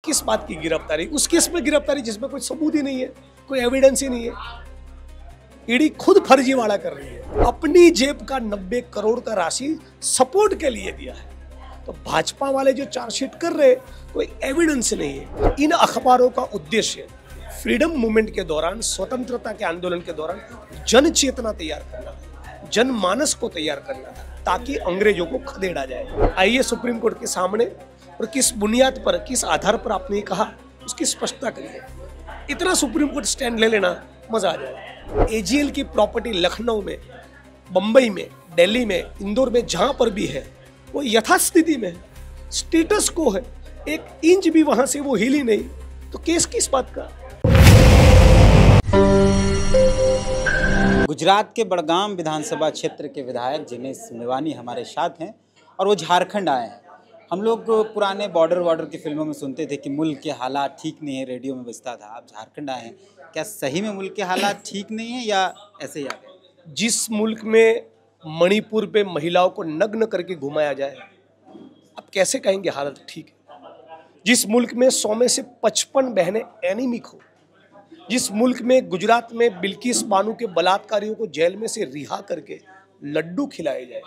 किस बात की गिरफ्तारी? उस केस में गिरफ्तारी जिसमें कोई सबूत ही नहीं है, कोई एविडेंस ही नहीं है। ईडी खुद फर्जीवाड़ा कर रही है। अपनी जेब का 90 करोड़ का राशि सपोर्ट के लिए दिया है। तो भाजपा वाले जो चार्जशीट कर रहे, कोई एविडेंस नहीं है। इन अखबारों का उद्देश्य फ्रीडम मूवमेंट के दौरान, स्वतंत्रता के आंदोलन के दौरान जन चेतना तैयार करना था, जनमानस को तैयार करना था, ताकि अंग्रेजों को खदेड़ा जाए। आइए सुप्रीम कोर्ट के सामने, और किस बुनियाद पर, किस आधार पर आपने ये कहा, उसकी स्पष्टता करिए। इतना सुप्रीम कोर्ट स्टैंड ले लेना, मजा आ जाए। एजीएल की प्रॉपर्टी लखनऊ में, बंबई में, दिल्ली में, इंदौर में, जहां पर भी है, वो यथास्थिति में है, स्टेटस को है। एक इंच भी वहां से वो हिली नहीं, तो केस किस बात का? गुजरात के बड़गाम विधानसभा क्षेत्र के विधायक जिनेश मेवानी हमारे साथ हैं और वो झारखंड आए हैं। हम लोग पुराने बॉर्डर की फिल्मों में सुनते थे कि मुल्क के हालात ठीक नहीं है, रेडियो में बजता था। आप झारखंड आए हैं, क्या सही में मुल्क के हालात ठीक नहीं है या ऐसे ही आ गए? जिस मुल्क में मणिपुर पे महिलाओं को नग्न करके घुमाया जाए, आप कैसे कहेंगे हालत ठीक है? जिस मुल्क में 100 में से 55 बहनें एनीमिक हो, जिस मुल्क में गुजरात में बिल्किस बानो के बलात्कारियों को जेल में से रिहा करके लड्डू खिलाए जाए,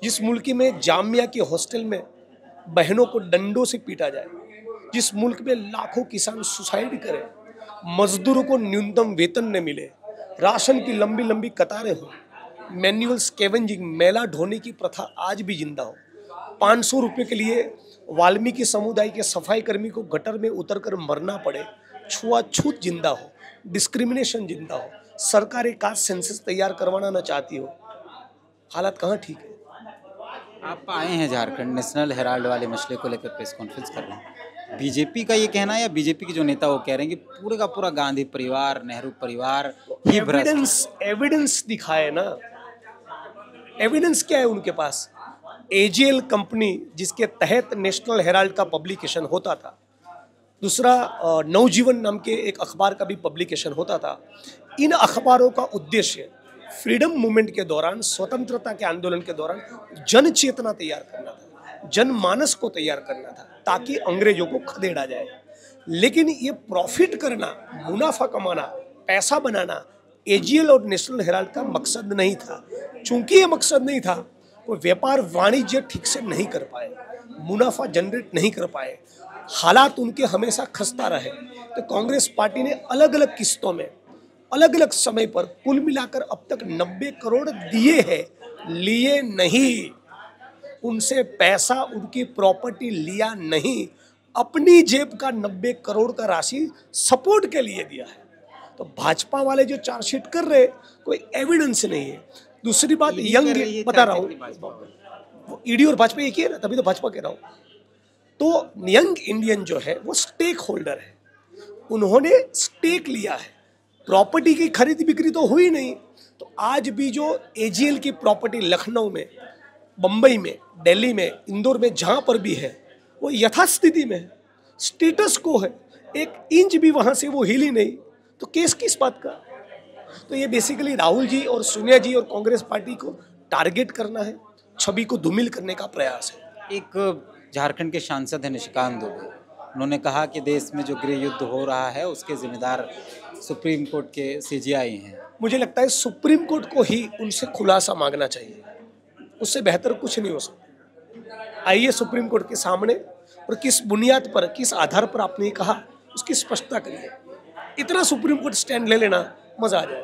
जिस मुल्क में जामिया के हॉस्टल में बहनों को डंडों से पीटा जाए, जिस मुल्क में लाखों किसान सुसाइड करें, मजदूरों को न्यूनतम वेतन न मिले, राशन की लंबी लंबी कतारें हो, मैनुअल स्कैवेंजिंग, मैला ढोने की प्रथा आज भी जिंदा हो, 500 रुपये के लिए वाल्मीकि समुदाय के सफाई कर्मी को गटर में उतरकर मरना पड़े, छुआछूत जिंदा हो, डिस्क्रिमिनेशन जिंदा हो, सरकार एक कास्ट सेंसस तैयार करवाना न चाहती हो, हालत कहाँ ठीक है? आप आए हैं झारखंड, नेशनल हेराल्ड वाले मसले को लेकर प्रेस कॉन्फ्रेंस कर रहे हैं। बीजेपी का ये कहना है या बीजेपी के जो नेता वो कह रहे हैं कि पूरे का पूरा गांधी परिवार, नेहरू परिवार ही एविडेंस दिखाए ना। एविडेंस क्या है उनके पास? एजीएल कंपनी जिसके तहत नेशनल हेराल्ड का पब्लिकेशन होता था, दूसरा नवजीवन नाम के एक अखबार का भी पब्लिकेशन होता था। इन अखबारों का उद्देश्य फ्रीडम मूवमेंट के दौरान, स्वतंत्रता के आंदोलन के दौरान जन चेतना तैयार करना था, जनमानस को तैयार करना था, ताकि अंग्रेजों को खदेड़ा जाए। लेकिन ये प्रॉफिट करना, मुनाफा कमाना, पैसा बनाना एजीएल और नेशनल हेराल्ड का मकसद नहीं था। चूंकि ये मकसद नहीं था, वो व्यापार वाणिज्य ठीक से नहीं कर पाए, मुनाफा जनरेट नहीं कर पाए, हालात उनके हमेशा खस्ता रहे। तो कांग्रेस पार्टी ने अलग अलग किस्तों में, अलग अलग समय पर कुल मिलाकर अब तक 90 करोड़ दिए हैं, लिए नहीं। उनसे पैसा, उनकी प्रॉपर्टी लिया नहीं, अपनी जेब का 90 करोड़ का राशि सपोर्ट के लिए दिया है। तो भाजपा वाले जो चार्जशीट कर रहे, कोई एविडेंस नहीं है। दूसरी बात, यंग, बता रहा हूँ, ईडी और भाजपा एक ही है ना, तभी तो भाजपा कह रहा हूँ। तो यंग इंडियन जो है वो स्टेक होल्डर है, उन्होंने स्टेक लिया है, प्रॉपर्टी की खरीद बिक्री तो हुई नहीं। तो आज भी जो एजीएल की प्रॉपर्टी लखनऊ में, बंबई में, दिल्ली में, इंदौर में, जहां पर भी है, वो यथास्थिति में है, स्टेटस को है। एक इंच भी वहां से वो हिली नहीं, तो केस किस बात का? तो ये बेसिकली राहुल जी और सोनिया जी और कांग्रेस पार्टी को टारगेट करना है, छवि को धूमिल करने का प्रयास है। एक झारखंड के सांसद हैं निशिकांत दुबे, उन्होंने कहा कि देश में जो गृह युद्ध हो रहा है उसके जिम्मेदार सुप्रीम कोर्ट के सीजेआई हैं। मुझे लगता है सुप्रीम कोर्ट को ही उनसे खुलासा मांगना चाहिए, उससे बेहतर कुछ नहीं हो सकता। आइए सुप्रीम कोर्ट के सामने, और किस बुनियाद पर, किस आधार पर आपने ये कहा, उसकी स्पष्टता करिए। इतना सुप्रीम कोर्ट स्टैंड ले लेना, मजा आ जाए।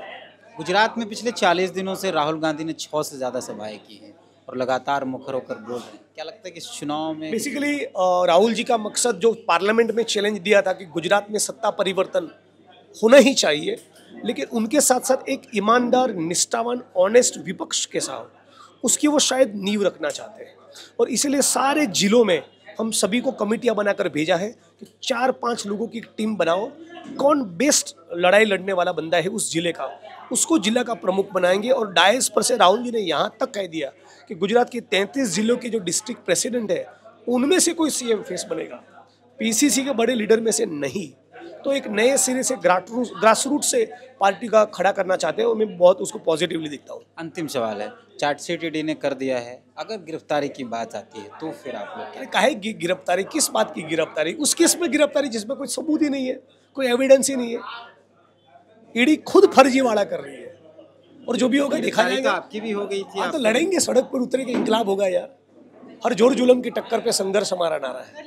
गुजरात में पिछले 40 दिनों से राहुल गांधी ने 6 से ज़्यादा सभाएं की हैं और लगातार मुखर होकर बोल रहे हैं। क्या लगता है कि इस चुनाव में बेसिकली राहुल जी का मकसद, जो पार्लियामेंट में चैलेंज दिया था कि गुजरात में सत्ता परिवर्तन होना ही चाहिए, लेकिन उनके साथ साथ एक ईमानदार, निष्ठावान, ऑनेस्ट विपक्ष के साथ, उसकी वो शायद नींव रखना चाहते हैं। और इसलिए सारे जिलों में हम सभी को कमेटियां बनाकर भेजा है कि 4-5 लोगों की टीम बनाओ, कौन बेस्ट लड़ाई लड़ने वाला बंदा है उस जिले का, उसको जिला का प्रमुख बनाएंगे। और डायस पर से राहुल जी ने यहाँ तक कह दिया कि गुजरात के 33 जिलों के जो डिस्ट्रिक्ट प्रेसिडेंट है, उनमें से कोई सीएम फेस बनेगा, पीसीसी के बड़े लीडर में से नहीं। तो एक नए सिरे से ग्रासरूट से पार्टी का खड़ा करना चाहते हैं और मैं बहुत उसको पॉजिटिवली देखता हूँ। अंतिम सवाल है, चार्जशीट ईडी ने कर दिया है, अगर गिरफ्तारी की बात आती है तो फिर आप लोग अरे काहे गिरफ्तारी, किस बात की गिरफ्तारी? उस केस में गिरफ्तारी जिसमें कोई सबूत ही नहीं है, कोई एविडेंस ही नहीं है। ईडी खुद फर्जीवाड़ा कर रही है और जो भी होगा दिखा गिरफ्तारी तो जाएगा। आपकी भी हो गई थी। हाँ तो आप लड़ेंगे, सड़क पर उतरेंगे, इंकलाब होगा यार। हर जोर जुलम की टक्कर पे संघर्ष हमारा नारा है।